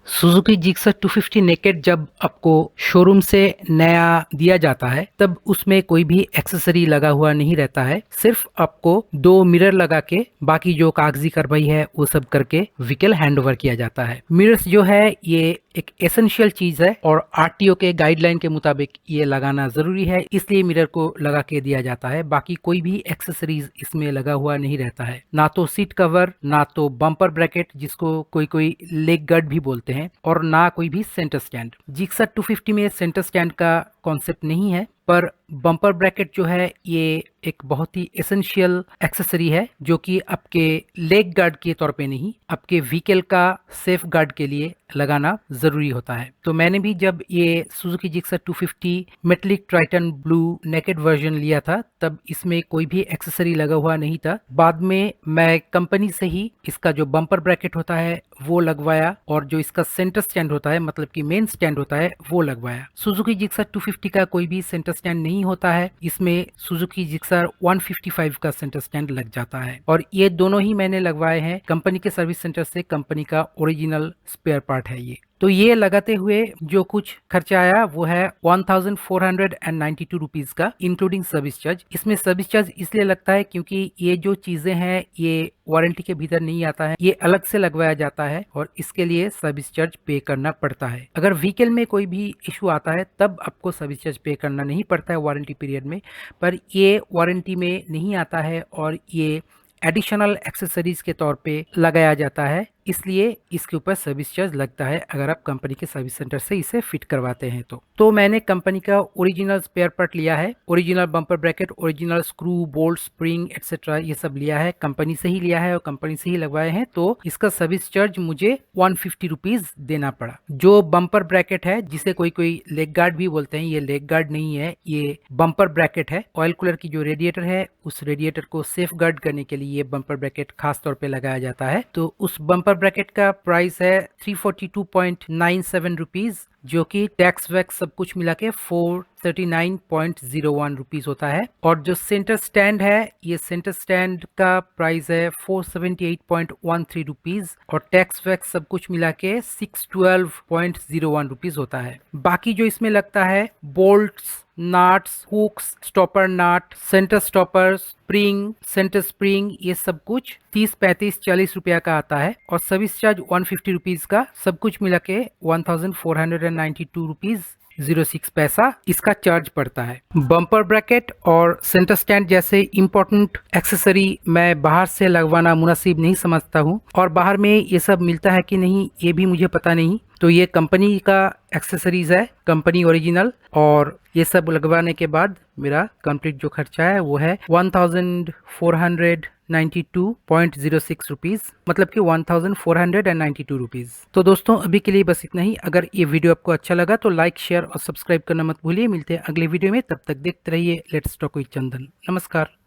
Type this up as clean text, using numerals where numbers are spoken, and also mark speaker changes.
Speaker 1: Suzuki Gixxer 250 naked जब आपको showroom से नया दिया जाता है तब उसमें कोई भी एक्सेसरी लगा हुआ नहीं रहता है। सिर्फ आपको दो मिरर लगा के बाकी जो कागजी कार्रवाई है वो सब करके व्हीकल हैंड ओवर किया जाता है। मिरर्स जो है ये एक एसेंशियल चीज है और आरटीओ के गाइडलाइन के मुताबिक ये लगाना जरूरी है, इसलिए मिरर को लगा के दिया जाता है। बाकी कोई भी एक्सेसरीज इसमें लगा हुआ नहीं रहता है, ना तो सीट कवर, ना तो बम्पर ब्रैकेट जिसको कोई कोई लेग गार्ड भी बोलते हैं, और ना कोई भी सेंटर स्टैंड। जिक्सर 250 में सेंटर स्टैंड का कॉन्सेप्ट नहीं है, पर बम्पर ब्रैकेट जो है ये एक बहुत ही एसेंशियल एक्सेसरी है जो कि आपके लेग गार्ड के तौर पे नहीं, आपके व्हीकल का सेफ गार्ड के लिए लगाना जरूरी होता है। तो मैंने भी जब ये Suzuki Gixxer 250 metallic Triton blue naked version लिया था तब इसमें कोई भी एक्सेसरी लगा हुआ नहीं था। बाद में मैं कंपनी से ही इसका जो बम्पर ब्रैकेट होता है वो लगवाया और जो इसका सेंटर स्टैंड होता है, मतलब कि मेन स्टैंड होता है, वो लगवाया। सुजुकी जिक्सर 250 का कोई भी सेंटर स्टैंड नहीं होता है, इसमें सुजुकी जिक्सर 155 का सेंटर स्टैंड लग जाता है। और ये दोनों ही मैंने लगवाए हैं कंपनी के सर्विस सेंटर से, कंपनी का ओरिजिनल स्पेयर पार्ट है ये। तो ये लगाते हुए जो कुछ खर्चा आया वो है 1492 रुपीज का, इंक्लूडिंग सर्विस चार्ज। इसमें सर्विस चार्ज इसलिए लगता है क्योंकि ये जो चीजें हैं ये वारंटी के भीतर नहीं आता है, ये अलग से लगवाया जाता है और इसके लिए सर्विस चार्ज पे करना पड़ता है। अगर व्हीकल में कोई भी इशू आता है तब आपको सर्विस चार्ज पे करना नहीं पड़ता है वारंटी पीरियड में, पर ये वारंटी में नहीं आता है और ये एडिशनल एक्सेसरीज के तौर पे लगाया जाता है, इसलिए इसके ऊपर सर्विस चार्ज लगता है अगर आप कंपनी के सर्विस सेंटर से इसे फिट करवाते हैं तो मैंने कंपनी का ओरिजिनल स्पेयर पार्ट लिया है, original bumper bracket, original screw, bolt, spring etcetera, ये सब लिया है, कंपनी से ही लिया है और कंपनी से ही लगवाए हैं। तो इसका सर्विस चार्ज मुझे 150 रुपीज देना पड़ा। जो बम्पर ब्रैकेट है जिसे कोई कोई लेग गार्ड भी बोलते हैं, ये लेग गार्ड नहीं है, ये बम्पर ब्रैकेट है। ऑयल कूलर की जो रेडिएटर है उस रेडिएटर को सेफ गार्ड करने के लिए ये बम्पर ब्रैकेट खास तौर पे लगाया जाता है। तो उस बम्पर ब्रैकेट का प्राइस है 342.97 रुपीज, जो कि टैक्स वैक्स सब कुछ मिला के 439.01 रुपीज होता है। और जो सेंटर स्टैंड है, ये सेंटर स्टैंड का प्राइस है 478.13 रुपीज और टैक्स वैक्स सब कुछ मिला के 612.01 रुपीज होता है। बाकी जो इसमें लगता है bolts, nuts, hooks, stopper nut, centre stopper, spring, centre spring, ये सब कुछ 30, 35, 40 रुपया का आता है और सर्विस चार्ज 150 रुपीज का, सब कुछ मिला के 1492 रुपीज 06 पैसा इसका चार्ज पड़ता है। बम्पर ब्रैकेट और सेंटर स्टैंड जैसे इंपॉर्टेंट एक्सेसरी मैं बाहर से लगवाना मुनासिब नहीं समझता हूँ, और बाहर में ये सब मिलता है कि नहीं ये भी मुझे पता नहीं। तो ये कंपनी का एक्सेसरीज है, कंपनी ओरिजिनल, और ये सब लगवाने के बाद मेरा कंप्लीट जो खर्चा है वो है 1492.06 रुपीज, मतलब कि 1492 रुपीज। तो दोस्तों अभी के लिए बस इतना ही। अगर ये वीडियो आपको अच्छा लगा तो लाइक, शेयर और सब्सक्राइब करना मत भूलिए। मिलते हैं अगले वीडियो में, तब तक देखते रहिए लेट्स टॉक विद चंदन। नमस्कार।